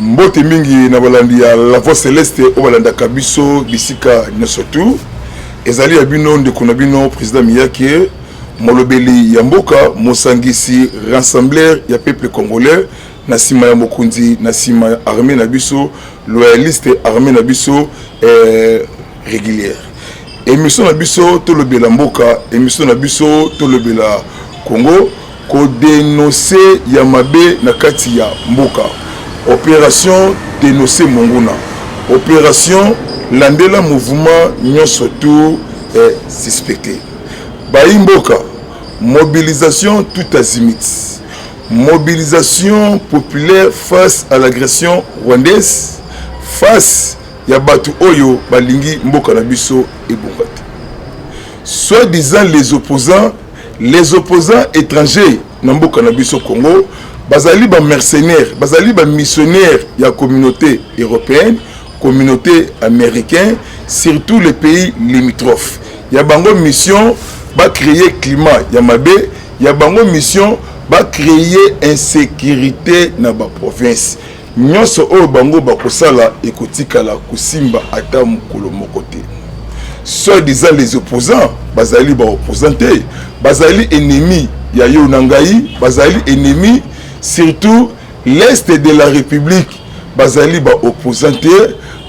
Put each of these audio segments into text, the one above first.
Mbote mingi na balandi ya la voix céleste o balanda kabiso bisika nyosotu ezali ya bino ndeko na bino président Miyake molobeli ya mboka mosangisi rassembleur ya peuple congolais na sima ya mokundi na sima ya armée na biso loyaliste armée na biso régulière émission na biso tolobela mboka émission na biso tolobela Congo ko dénoncer ya mabe na kati ya mboka. Opération dénoncer Monguna. Opération landela mouvement nyonso tout est suspecté. Baimboka, mobilisation tout azimut. Mobilisation populaire face à l'agression rwandaise, face ya batu oyo balingi mboka na biso ebongata. Soi-disant les opposants étrangers na mboka na biso Congo bazali ba mercenaires, bazali ba missionnaires ya communauté européenne, communauté américaine, surtout les pays limitrophes. Ya bango mission ba créer climat ya mabe, ya bango mission ba créer insécurité na ba province. Nyonso oyo bango ba kosala ekotikala kusimba ata mukolo mokote. Soi-disant les opposants, bazali ba opposanté, bazali ennemi ya yo nangai, bazali ennemi surtout l'est de la République, bazali ba opposanté,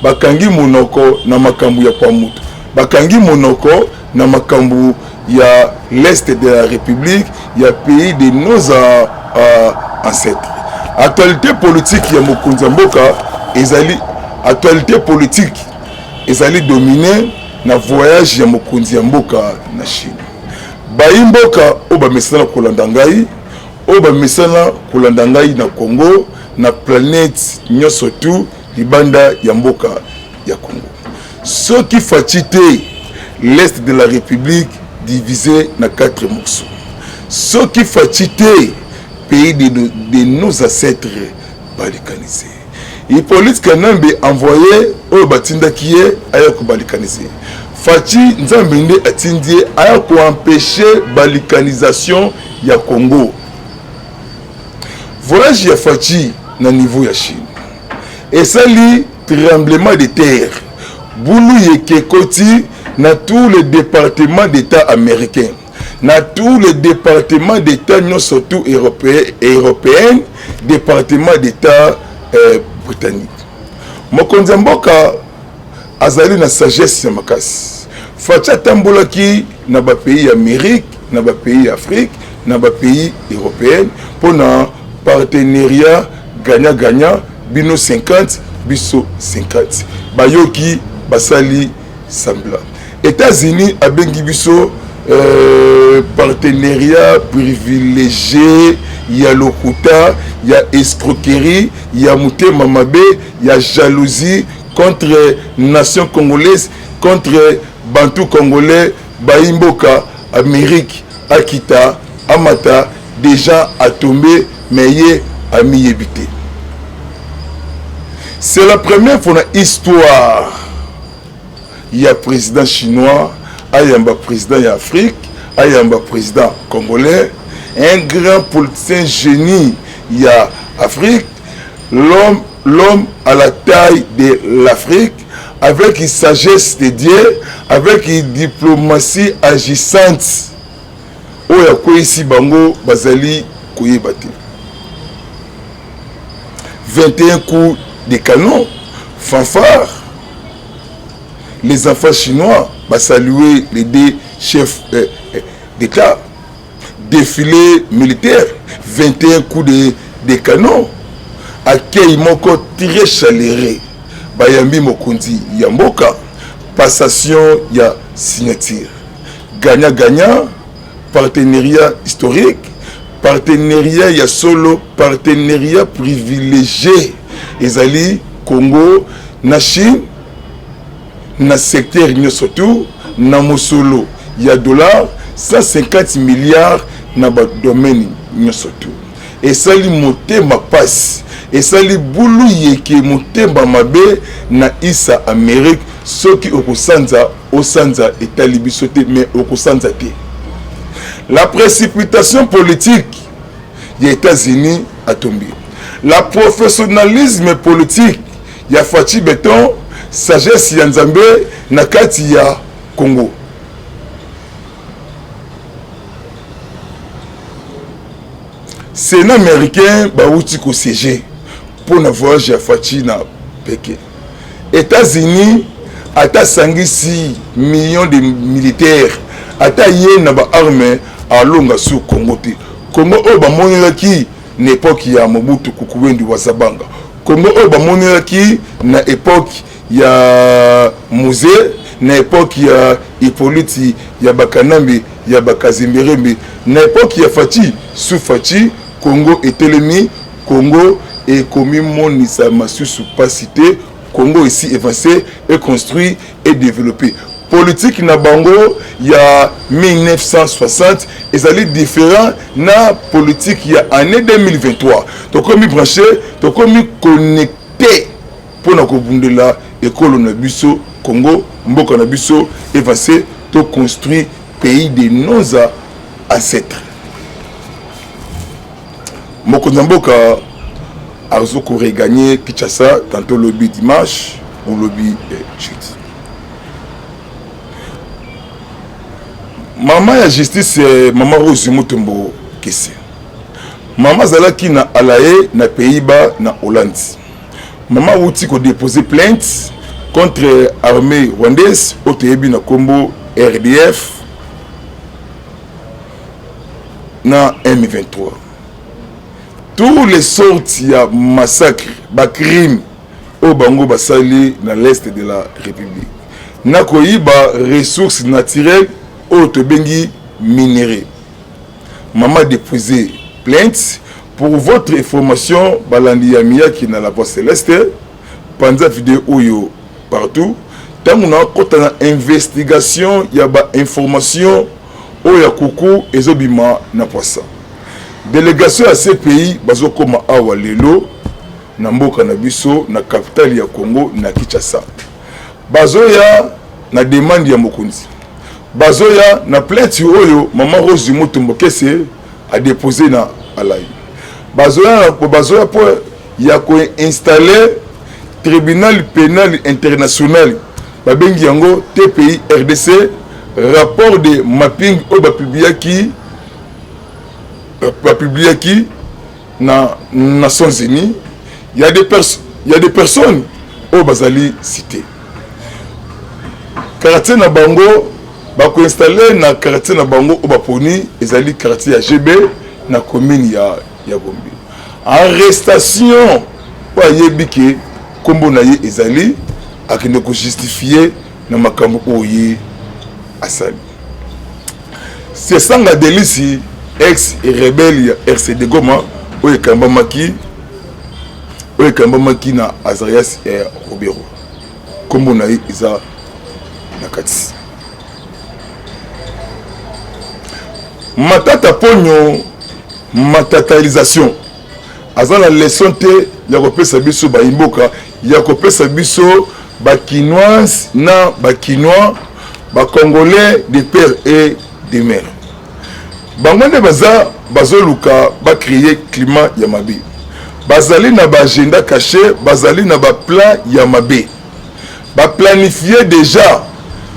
bakangi monoko na makambu ya pamutu, bakangi monoko na makambu ya l'est de la République, ya pays de nos ancêtres. Actualité politique ya mokonzi mboka ezali actualité politique ezali dominée na voyage ya mokonzi mboka na Chine. Baimboka oba mesana kolanda ngai, oba mesana kolanda ngai na Congo, na planète nyonso tout libanda ya mboka ya Congo. Ce qui fatite l'est de la République divisé na 4 morceaux. Ce qui fatite pays de nos ancêtres balikanisés. Hippolyte Kanambe envoyé au batinda qui est aya ko balikanisé. Fati Nzambende atindie aya ko empêcher balikanisation ya Congo. Voyage ya Fati na niveau ya Chine. Et ça li tremblement de terre. Boulou yekekoti na tous les départements d'État américains. Na tous les départements d'État non surtout européens, départements d'État britannique. Mokonzi mboka azali na sagesse ya makasi. Facha tambolaki na ba pays Amérique, na ba pays Afrique, na ba pays européen pour na partenariat gagnant-gagnant bino 50 biso 50. Bayoki basali sambla. États-Unis abengi biso partenariat privilégié, il y a lokuta, il y a escroquerie, il y a mutema mabe, il y a jalousie contre nation congolaise, contre bantu congolais, baimboka, Amérique, Akita, Amata, déjà à tomber, mais yé a mis évité. C'est la première fois dans l'histoire. Il y a président chinois, il y a un président d'Afrique, il y a un président congolais, un grand politicien génie, il y a Afrique, l'homme à la taille de l'Afrique, avec une sagesse de Dieu, avec une diplomatie agissante. Oya koisi bango bazali koyebate. 21 coups de canon, fanfare. Les enfants chinois va saluer les deux chefs d'État. Défilé militaire, 21 coups de canon. Accueil moko très chaleureux. Bayambi mokundi yamboka. Passation ya signature. Gagnant-gagnant, partenariat historique, partenariat ya solo, partenariat privilégié. Ezali Congo, na Chine, na secteur nyosotu, na mosolo ya dollar 150 milliards na ba domaine nyosotu. Et ça li motema passe. Et ça li boulou yeke motema mabe na isa Amérique, ceux qui okosanza état libisoté mais okosanza te. La précipitation politique des États-Unis a tombé. La professionnalisme politique ya Faci Béton, sagesse ya Nzambe na kati ya Congo. Sénat américain bauti ko siéger pour na voyage ya Faci na Pékin. États-Unis ata sangisi millions de militaires ata ye na ba armée à longa sur Congo te. Congo o ba monelaki na époque ya Mobutu Kukuwendi wa Zabanga. Congo o ba monelaki na époque ya Musée, na époque ya Hippolyte ya Bakanambe ya Bakazimberembe, na époque ya Faci sous Faci Congo etelemi, Congo est commis monisa masusu pas cité, Congo ici évancé et construit et développé. Politique na bango il y a 1960 et ça est différent na politique il y a année 2023. Donc comme branché, donc comme connecté pour na kobundela école na biso Congo, mboka na biso évancé to construit pays de nos ancêtres. Mokonzamboka a gagné Kinshasa tantôt lobby dimanche ou lobby jeudi. Maman ya justice maman Rose Mutombo Kesse. Maman zalaki na Alaye na Pays-Bas na Hollande. Maman outi ko déposer plainte contre armée rwandaise au Tebi na Kombo RDF na M23. Tous les sortes de massacres, de crimes au Bango Basali dans l'est de la République. Nakoyiba ressources naturelles au Tebengi minéraux. Maman déposé plainte pour votre information. Balandi Yamia qui n'a la voix céleste. Pendant vidéo oyo partout. Tant qu'on a une investigation, il y a une information oya kuku ezobima na poisson. Délégation à ces pays bazokoma awa lelo na mboka na biso na capitale ya Congo na Kinshasa. Bazoya na demande ya mokonzi. Bazoya na plainte oyo maman Rose Mutombo Kesse a déposé na Alaye. Bazoya po ya ko installer tribunal pénal international babengi yango TPI RDC, rapport de mapping o ba publié qui na Nations Unies. Il y a des personnes au Bazali cité. Quartier na bango ba ko installer na quartier na bango au Baponi ezali quartier ya GB na commune ya Gombe. Arrestation pa yebike kombo na ye ezali akende ko justifier na makambo oye asali. C'est sanga delisi ex-rebelle RCD Goma oye kambamaki na Azarias Robero kombo na ye iza nakati. Matata ponyo matatalisation aza la leçon te ya kopesa biso ba imboka ya kopesa biso ba kinoise na ba kinois ba congolais de père et de mère. Bangone bazoluka ba créer climat ya mabe. Bazali na ba agenda caché, bazali na ba plan ya mabe. Ba planifier déjà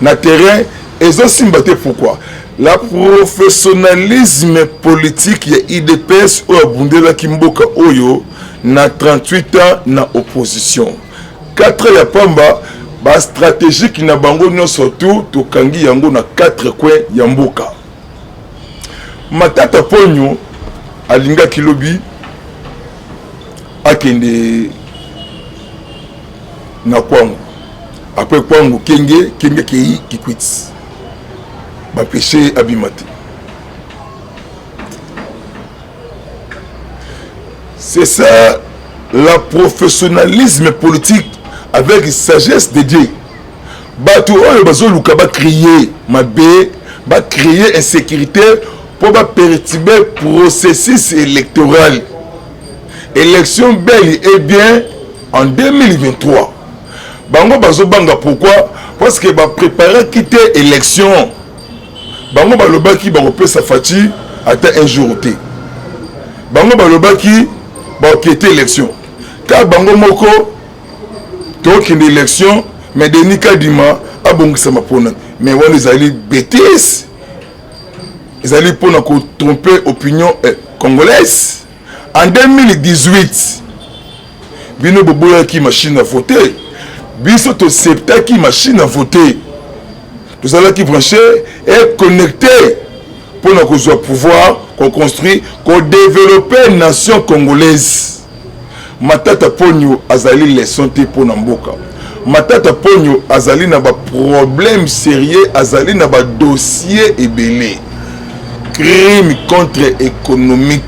na terrain et aussi mbate pourquoi la professionnalisme politique ya IDPS ou abundela kimboka oyo na 38 ans na opposition. 4 ya pamba ba stratégique na bango nyo surtout to kangi yango na 4 coins ya mboka. Matata ponyo alinga kilobi akende na kwangu. Après kwangu kenge kei kikwiti. Ba péché abimati. C'est ça le professionnalisme politique avec sagesse de Dieu. Batu oyo bazoluka ba crier mabe, ba créer insécurité pour ba perturber processus électoral. Élection belle et bien en 2023. Bango bazobanga pourquoi? Parce que ba préparer quitter élection. Bango balobaki ba repesa Faci ata un jour té. Bango balobaki baokete élection ka bango moko tokende élection mais Denis Kadima abongisama mpona mais wana ezali bêtise ezali mpona kotromper opinion congolaise. En 2018 bino boboyaki machine à voter biso toseptaki machine à voter tozalaki branché et connecté mpona kozwa pouvoir koconstruire kodévelopper nation congolaise. Matata Ponyo azali leçon te mpona mboka. Matata Ponyo azali na ba problème sérieux, azali na ba dossier ebele. Crime contre économique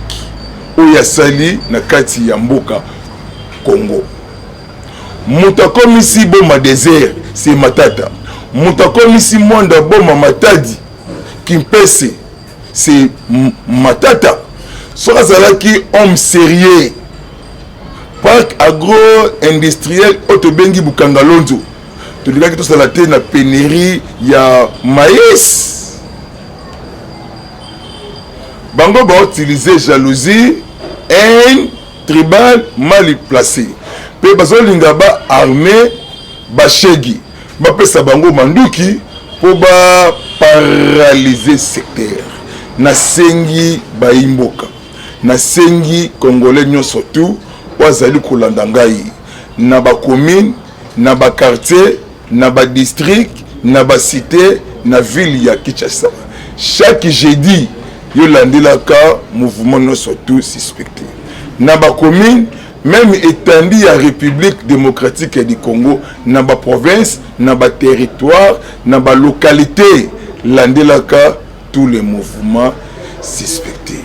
oyo asali na kati ya mboka Congo. Mutakomisi boma désert, c'est Matata. Mutakomisi mwanda boma Matadi, Kimpese, c'est Matata. Soka zalaki homme sérieux. Parc agro-industriel Otobengi Bukangalonzo. Tu dirais que tout ça la terre na pénurie ya maïs. Bango va utiliser jalousie, haine, tribal mal placé. Pe bazolinga ba armée bashegi. Ba pesa bango manduki pour ba paralyser secteur. Na sengi ba imboka. Na sengi congolais nyonso tout. Wazali kolanda ngai na ba commune na ba quartier na ba district na ba cité na ville ya Kinshasa. Chaque jeudi yo landela ka mouvement no surtout suspecté na ba commune même étendue ya République démocratique du Congo na ba province na ba territoire na ba localité landela ka tous les mouvements suspectés.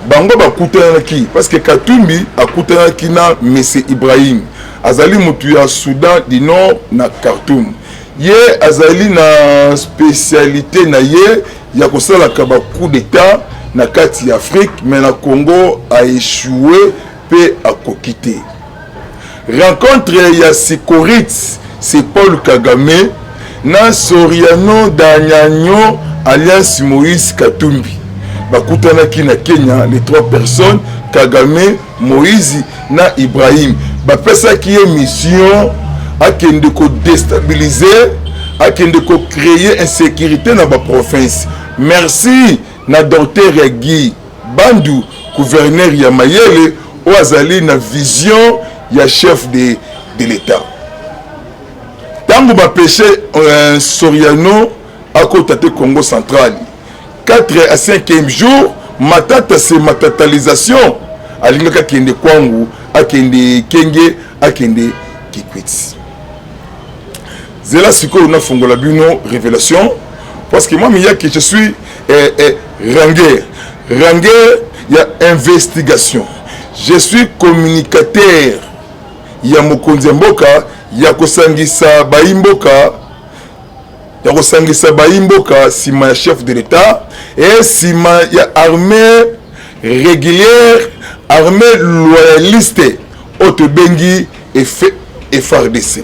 Bango bakutanaki parce que Katumbi akutanaki na Monsieur Ibrahim azali mutu ya Soudan du Nord na Khartoum ye azali na spécialité na ye ya kosala ka ba coup d'état na kati ya Afrique mais na Congo a échoué pe a kokité. Rencontre ya Sikorit c'est Paul Kagame na Soriano Danyanyo alliance Moïse Katumbi. Bakutanaki na Kenya les trois personnes Kagame, Moïse na Ibrahim. Bapesa qui est mission à kende ko déstabiliser, à kende ko créer insécurité dans la province. Merci na docteur Guy Bandu, gouverneur ya Mayele, ou azali na vision ya chef de l'État. Tango ba péché Soriano à côté de Congo central. 4 à 5e jour, Matata c'est matatalisation. Alingaka kende kwangu, akende kenge, akende kikwiti. Zela siko na fongola bino révélation parce que moi miyaki je suis Ranger. Ranger ya investigation. Je suis communicateur ya mokonzi mboka ya kosangisa baimboka. Ya kosangisa baimboka sima ya chef de l'État et sima ya armée régulière, armée loyaliste Otobengi et FARDC.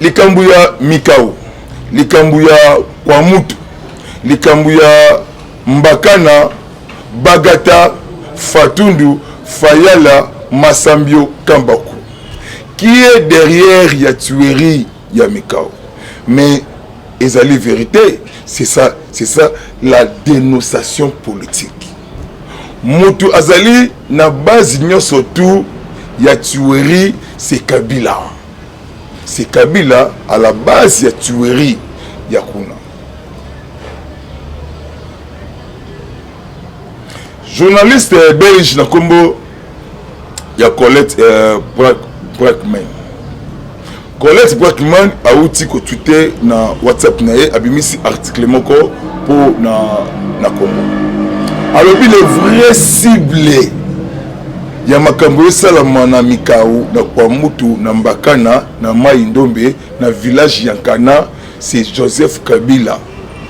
Likambu ya Mikao, likambu ya Kwamutu, likambu ya Mbakana, Bagata, Fatundu, Fayala, Masambio, Kambaku. Qui est derrière ya tuerie ya Mikao? Mais ezali vérité, c'est ça la dénonciation politique. Mutu azali na base nyonso tout ya tuerie c'est Kabila. C'est Kabila à la base ya tuerie ya kuna. Journaliste belge na kombo ya Colette Brackman. Colette Brackman a outi ko tweeter na WhatsApp na ye abimisi article moko pour na Congo. Alors puis le vrai cible ya makambo salama na Mikao na Kwamutu na Mbakana na Mai Ndombe na village Yankana, c'est Joseph Kabila,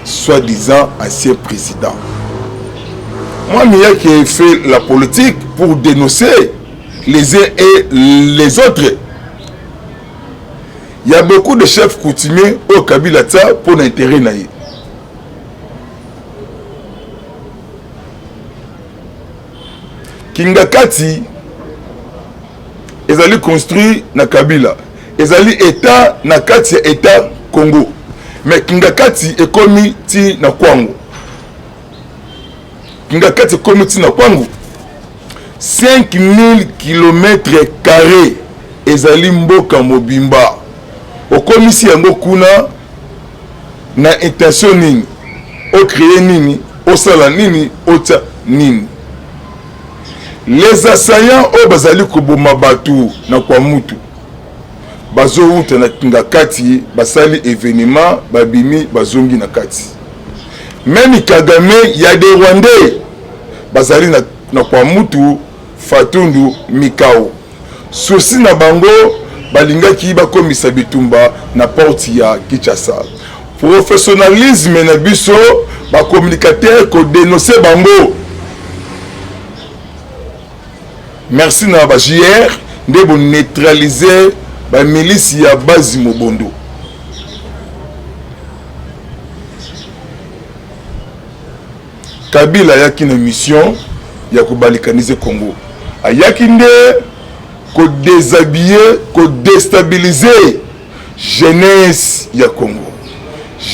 soi-disant ancien président. Moi Mia qui ai fait la politique pour dénoncer les uns et les autres. Il y a beaucoup de chefs coutumiers au Kabila pour l'intérêt naïf. Kingakati ezali construit na Kabila, ezali état na kati ya état Congo, mais Kingakati ekomi ti na Kwango. Kingakati ekomi ti na Kwango 5000 km² ezali mboka mobimba. Okomisi yango kuna na intention nini, o créer nini, o sala nini, o tia nini. Les assaillants o bazali koboma batu na kwa mutu bazo uta na Kingakati basali événement babimi bazongi na kati. Même Kagame ya de Rwandais bazali na kwa mutu Fatundu Mikao. Sosi na bango balingaki bakomisa bitumba na porte ya Kinshasa. Professionnalisme na biso ba communicateur ko dénoncer bango. Merci na ba JR nde bo neutraliser ba milice ya base Mobondo. Kabila yaki na mission ya kobalikaniser Congo. Ayaki nde ko déshabiller, ko déstabiliser jeunesse ya Congo.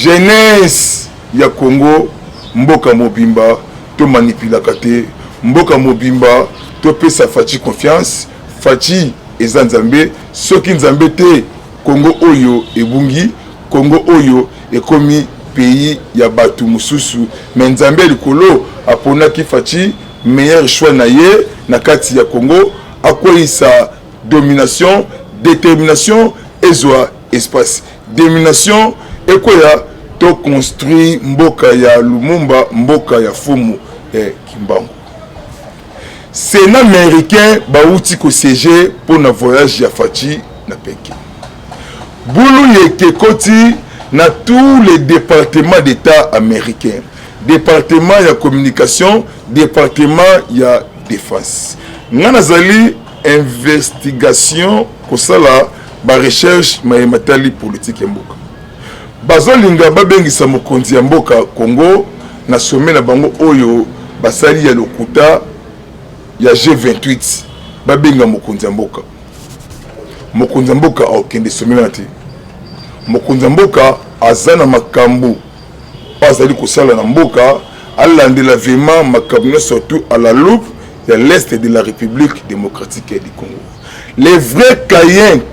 Jeunesse ya Congo mboka mobimba to manipulaka te, mboka mobimba to pesa Fachi confiance, Fachi eza Nzambe, soki Nzambe te Congo oyo ebungi, Congo oyo ekomi pays ya batu mususu, mais Nzambe likolo aponaki Fachi meilleur choix na ye na kati ya Congo, akoisa domination, détermination ezwa espace. Domination ekoya to construire mboka ya Lumumba, mboka ya Fumu Kimbangu. Sénat américain bauti ko siéger pour na voyage ya Fachi na Pékin. Boulou yeke koti na tous les départements d'état américains. Département ya communication, département ya défense. Ngana zali investigation kosala ba recherche matali politique mboka. Bazolinga babengisa mokonzi ya mboka Congo na sommet na bango oyo basali ya lokuta ya G28 babenga mokonzi ya mboka. Mokonzi ya mboka okende sommet na te. Mokonzi ya mboka azana makambo azali kosala na mboka alandela vraiment makambo surtout à la loupe de l'est de la République démocratique du Congo. Les vrais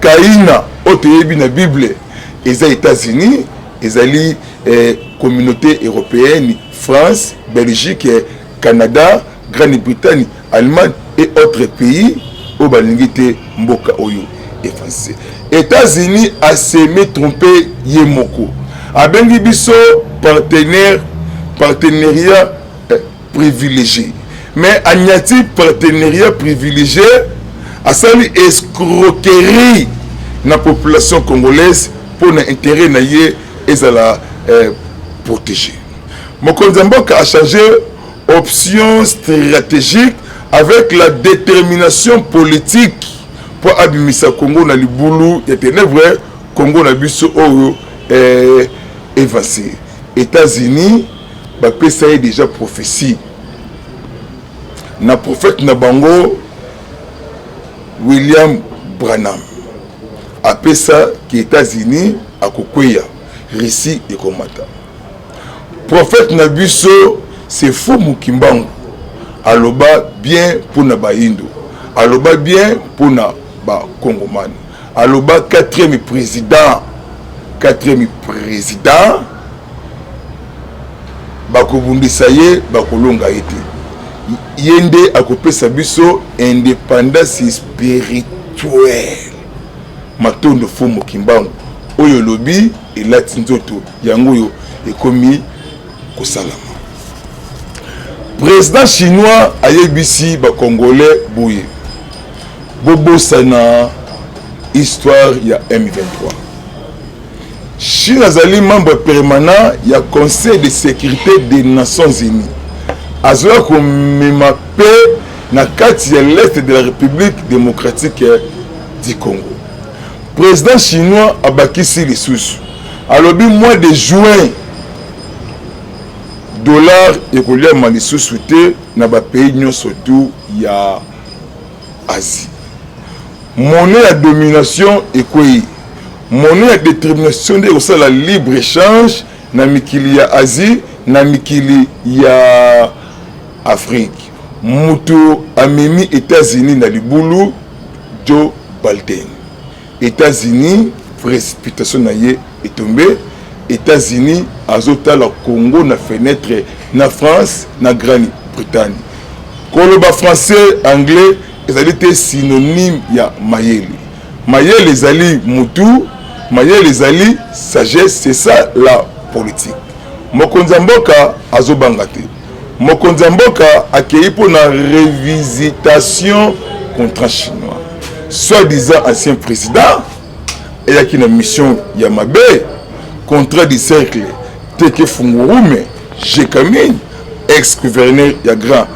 Kaina oteyebi na Bible eza États-Unis, ezali communauté européenne, France, Belgique, Canada, Grande-Bretagne, Allemagne et autres pays au balingite mboka oyo effacé. États-Unis a semé trompé yemoko. Abengi biso partenariat privilégié. Mais agnati partenariat privilégié a sali escroquerie na population congolaise pour na intérêt na ye ezala protéger. Mokonzi mboka a changé option stratégique avec la détermination politique pour abimisa Congo na libulu ya ténèbres Congo na biso oyo évancé. États-Unis ba pesa déjà prophétie. Na prophète na bango William Branham après ça qui États-Unis a kokweya Russie et komata. Prophète na biso c'est Fumu Kimbangu aloba bien pour na baindo, aloba bien pour na ba Congoman, aloba quatrième président bakobundisa ye bakolonga ete yende akopesa biso indépendance spirituelle. Matondo Fumu Kimbangu oyo lobi elati nzoto yango yo ekomi kosalama. Président chinois ayebisi ba congolais boye bobosana histoire ya M23. Chine azali membre permanent ya Conseil de sécurité des Nations Unies. Azola komema pe na kati ya l'est de la République démocratique du Congo. Président chinois abakisi lisusu alobi mois de juin dollar ekolia malisu souté na ba pays surtout ya Asie. Monnaie à domination et quoi? Monnaie à détermination de aussi la libre échange na mikili ya Asie na mikili ya Afrique. Mutu amemi États-Unis na libulu Joe Biden. États-Unis précipitation na ye est tombé. États-Unis azota la Congo na fenêtre na France na Grande-Bretagne. Koloba français anglais ezali te synonyme ya mayele. Mayele ezali mutu, mayele ezali sagesse, c'est ça la politique. Mokonzi mboka azobanga te. Mokonzi mboka akei po na revisitation contre chinois. Soi-disant ancien président et y a qui na mission ya mabe contrat du cercle Teke Fungurume, Jekamine, ex-gouverneur ya grand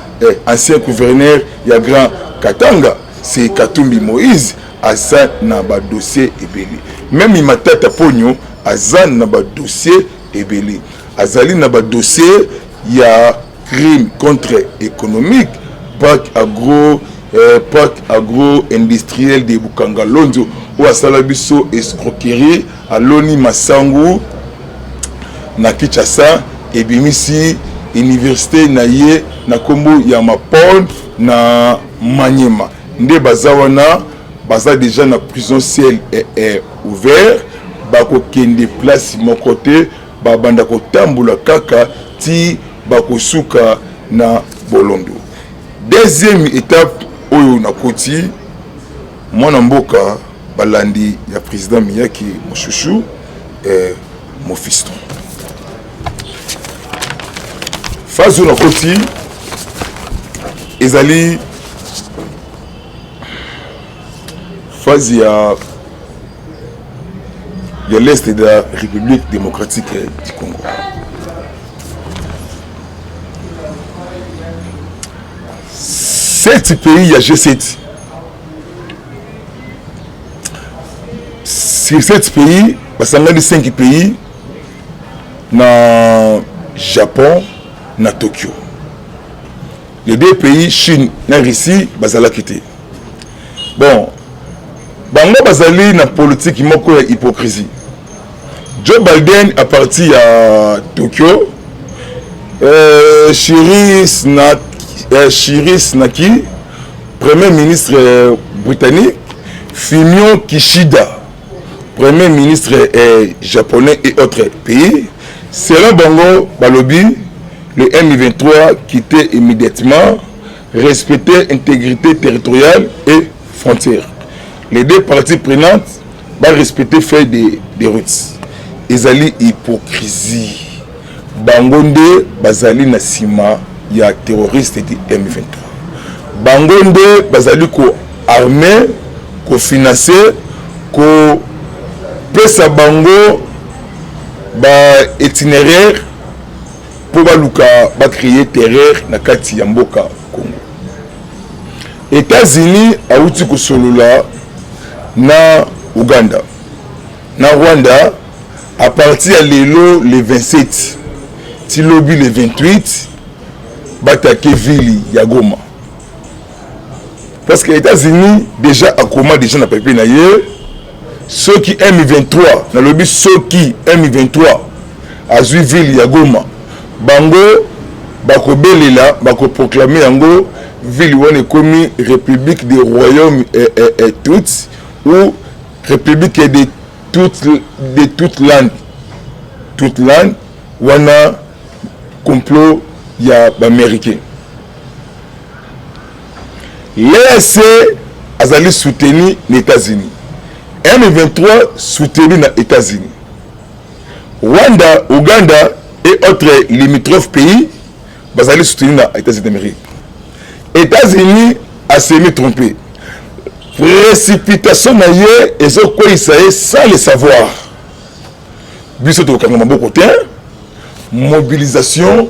ancien gouverneur ya grand Katanga, c'est Katumbi Moïse, Azan na ba dossier ebeli. Même Imatata Pogno, Azan na ba dossier ebeli. Azali na ba dossier ya crime contre économique, parc agro-industriel de Bukanga Lonzo, ou à Salabiso escroquerie, à Loni Masangu, na Kinshasa, et bimisi université na ye na kombo ya Mapon na Maniema. Nde bazawana baza déjà na prison ciel est ouvert, bako kende place mon côté, babanda ko tambula kaka ti bako suka na Bolondo. Deuxième étape oyo na koti mwana mboka balandi ya président Miyaki Moshushu mon fiston. Phase na koti ezali phase ya l'Est de la République démocratique du Congo. Sept pays, il y a G7. Sur 7 pays, parce qu'il y a 5 pays, na Japon, na Tokyo. Les 2 pays, Chine, na Russie, bazala quitté. Bon, bango bazali na politique moko ya hypocrisie. Joe Biden a parti à Tokyo. Shiris Naki, premier ministre britannique, Fumio Kishida, premier ministre japonais et autres pays. Selon Bango Balobi, le M23 quittait immédiatement, respectait intégrité territoriale et frontières. Les 2 parties prenantes vont respecter fait des routes. Ezali hypocrisie. Bangonde bazali na sima ya terroriste di M23. Bangonde bazali ko armé, ko financer, ko pesa bango ba itinéraire pour baluka ba créer terreur na kati ya mboka Congo. États-Unis auti ko solula na Uganda. Na Rwanda à partir de l'élo le 27, Tilobi le 28, Batake Vili Yagoma. Parce que les États-Unis, déjà à comment déjà n'a pas pu naïe, ceux qui aiment 23, dans le but ceux qui aiment 23, à Vili Yagoma, Bango, Bako Belela, Bako proclamer Yango, Vili Wane Komi, République des Royaumes et toutes, ou République de toute land, wana complot ya américain. L'EAC azali soutenu les États-Unis. M23 soutenu les États-Unis. Rwanda, Uganda et autres limitrophes pays bazali soutenu les États-Unis d'Amérique. États-Unis a semi-trompé. Précipitation na ye ezo quoi isaye sans le savoir. Biso to kanga maboko te. Mobilisation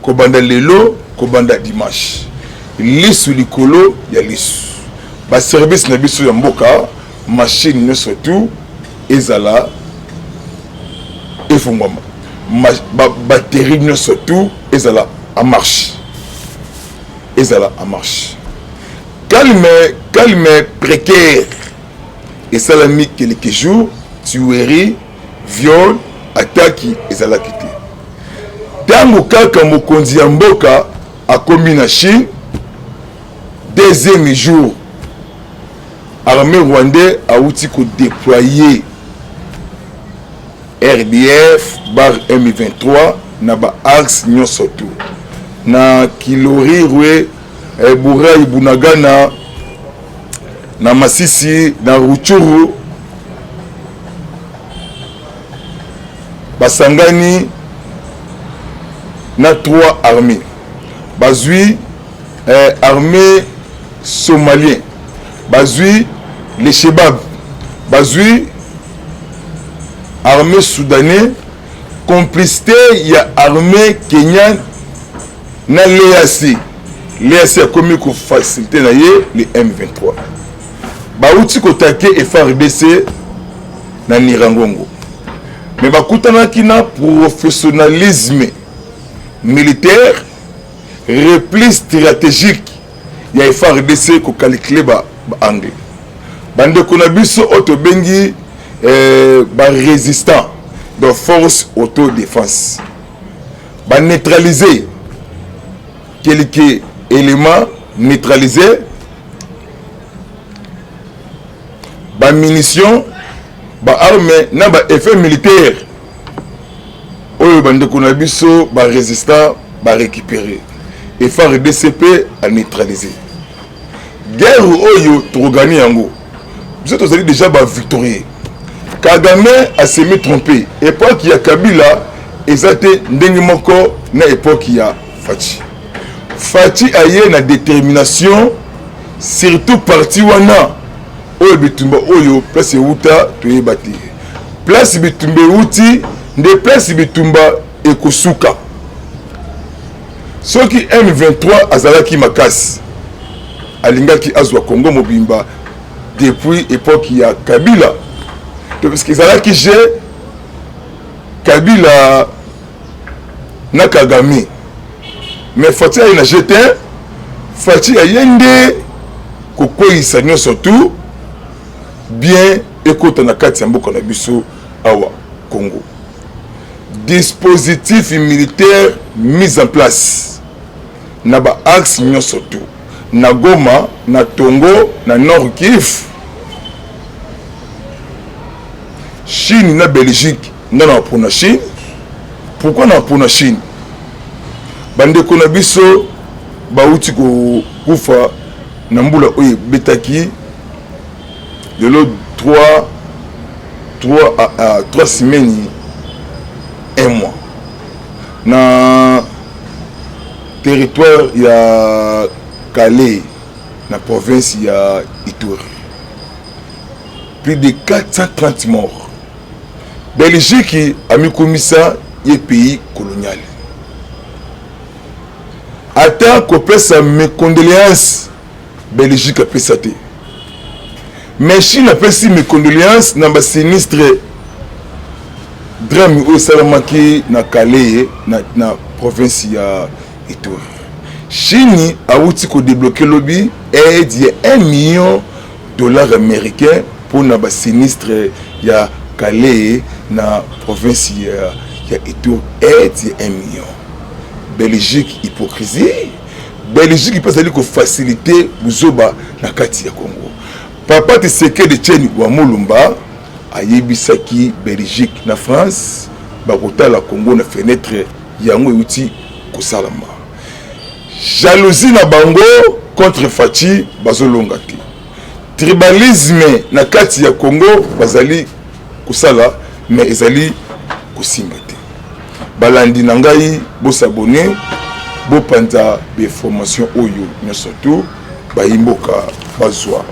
kobanda lelo kobanda dimanche. Lisu likolo ya lisu. Ba service na biso ya mboka machine ne surtout ezala efungwama. batterie surtout ezala en marche. Ezala en marche. Calme précaire. Et ça l'a mis quelques jours, tuerie, viol, attaque ezala quitté. Tango kaka mokonzi ya mboka a commis na Chine, deuxième jour, armée rwandais a outil ko déployer RDF bar M23 na ba axe nyonso tout na Kilori rue Burai Bunagana na Masisi na Ruchuru basangani na 3 armées bazui armée somalien bazui les Chebab bazui armée soudanais complicité ya armée kenyan na l'EAC. L'EAC a commis qu'on facilité na ye les M23 bauti kotake FARDC na Nirangongo mais bakutana kina professionnalisme militaire repli stratégique ya FARDC ko calculer ba anglais bande kona biso otobengi ba résistant de force autodéfense ba neutraliser quelques éléments neutralisés ba munitions ba armes na ba effet militaire oyo bande kona biso ba résistant ba récupérer et FARDC à neutraliser guerre oyo trogani yango vous êtes déjà ba victorieux. Kagame a semi trompé époque ya Kabila ezate ndenge moko na époque ya Fachi aye na détermination surtout parti wana oyo bitumba oyo place uta toyebati place bitumba uti nde place bitumba ekosuka soki M23 azalaki makasi alingaki azwa Congo mobimba depuis époque ya Kabila parce que ezalaki je Kabila na Kagame mais Fachi aye na jeté Fachi ayende kokweyisa nyonso tout bien ekota na kati ya mboka na biso awa Congo. Dispositif militaire mis en place na ba axe nyonso tout na Goma na Tongo na Nord Kivu Chine na Belgique na pour na Chine. Pourquoi na pour na Chine? Bande kona biso bauti ko kufa na mbula oye betaki de l'autre 3 semaines 1 mois na territoire ya Calais na province ya Ituri plus de 430 morts. Belgique a mis comme ça les pays colonial. Attends qu'on passe mes condoléances, Belgique a fait ça. Mais Chine a fait mes condoléances dans le sinistre drame au Salamaki na Calais na province ya Ituri. Chine a outil ko débloquer lobby et il y a $1 million américains pour na sinistre ya Calais na province ya Ituri et il y a $1 million. Belgique hypocrisie. Belgique peut aller ko faciliter buzoba na kati ya Congo. Papa te seke de Tcheni wa Mulumba ayebisaki Belgique na France bakota la Congo na fenêtre yango euti kosalama. Jalousie na bango contre Fachi bazolonga te. Tribalisme na kati ya Congo bazali kusala mais ezali kusimba te. Balandi na ngai bo s'abonner bo panta be formation oyo nyonso tout bayimboka bazwa.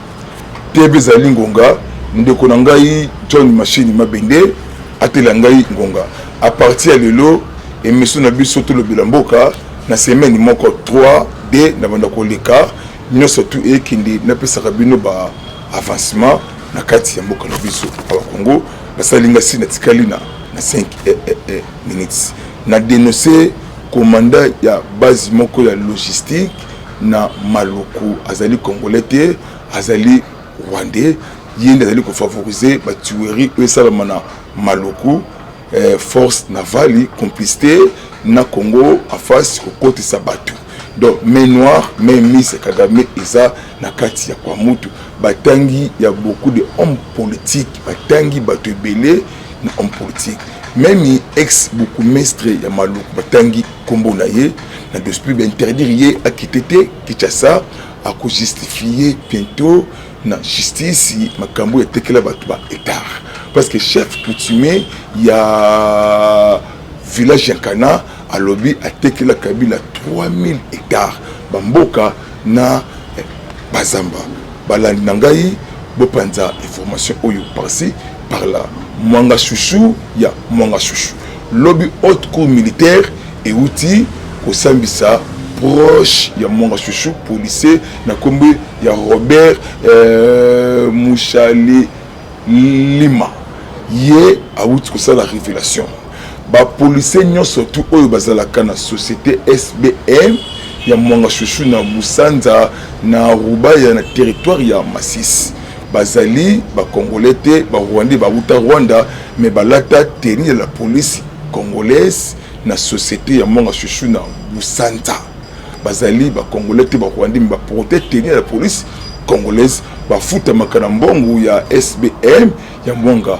Tebe zali ngonga ndeko na ngai John Machine Mabende atela ngai ngonga à partir de lelo émission na biso to le bilamboka na semaine moko 3D na banda ko leka nyonso tout ekindi na pesa bino ba avancement na kati ya mboka na biso ala Congo basalinga sina tikalina na 5 minutes. Na dénoncé commandant ya base moko ya logistique na Maluku azali congolais te azali rwandais yende azali ko favoriser ba tuerie esalama na Maluku force navale complicité na Congo en face ko côté sabatu. Donc main noire main Miss Kagame eza na kati ya kwa mutu batangi ya beaucoup de hommes politiques batangi bato ebele na hommes politiques même ex beaucoup mestre ya Maluku batangi kombo na ye na dossier interdire ye a quitter Kinshasa a ko justifier bientôt na justice makambo ya tekela bato ba état parce que chef coutumier ya village Yankana à lobby a tekela Kabila 3000 hectares bamboka na Bazamba balandi nangai bopanza information oyo par-ci par là Mwanga Chouchou ya Mwanga Chouchou lobby haute cour militaire et outil ko sambisa proche ya Mwanga Chouchou policier na kombe ya Robert Mouchali Lima ye a outil ko ça la révélation ba policier nyo surtout oyo bazalaka na société SBM ya Mwanga Chouchou na Musanza na Rubaya na territoire ya Masisi bazali ba congolais te ba rwandais ba uta Rwanda mais balata tenir de la police congolaise na société ya Mwanga Chouchou na Musanza bazali ba congolais te ba rwandais ba protéger tenir la police congolaise ba futa makana mbongo ya SBM ya Mwanga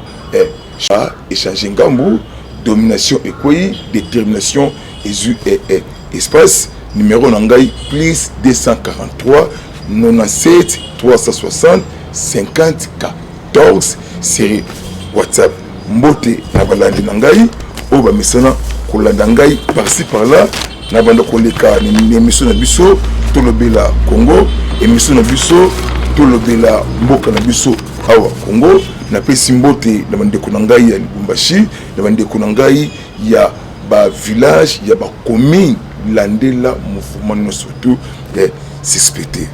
échange ngambu domination et quoi détermination et espace numéro nangai plus 243 97 360 50 14 série WhatsApp mbote na balandi nangai o ba misana kolanda ngai par-ci par-là na banda koleka ni émission na biso to lobela Congo émission na biso to lobela mboka na biso awa Congo na pesi mbote na bandeko na ngai ya Lubumbashi na bandeko na ngai ya ba village ya ba commune landela mouvement surtout suspecté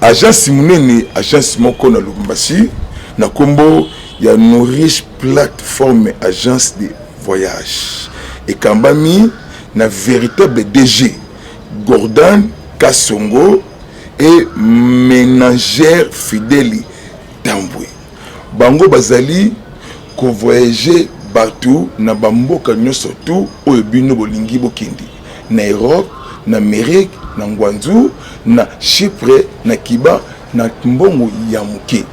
agence munene agence moko na Lubumbashi na kombo ya Nourish plateforme agence de voyage et kambami na véritable DG Gordon Kasongo et ménagère Fidèle Tambwe bango bazali ko voyager partout na bamboka nyonso tout oyo bino bolingi bokindi na Europe na Amérique na Ngwanzu na Chypre na Kiba na mbongo ya muke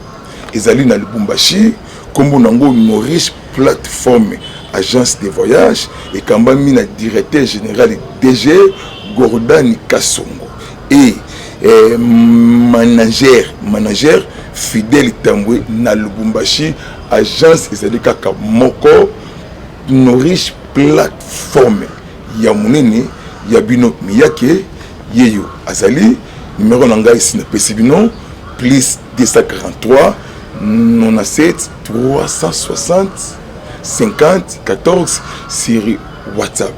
ezali na Lubumbashi kombo nango Nourish plateforme agence de voyage et kambami na directeur général DG Gordon Kasongo et manager Fidèle Tambwe na Lubumbashi agence ezali kaka moko Nourish plateforme ya munene ya bino miyake yeyo azali numéro nangai sina pesibino plus 243 97 360 50 14 série WhatsApp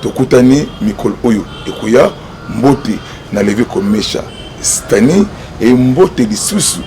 tokutani mikol oyo ekoya mbote na levé komesha stani et mbote lisusu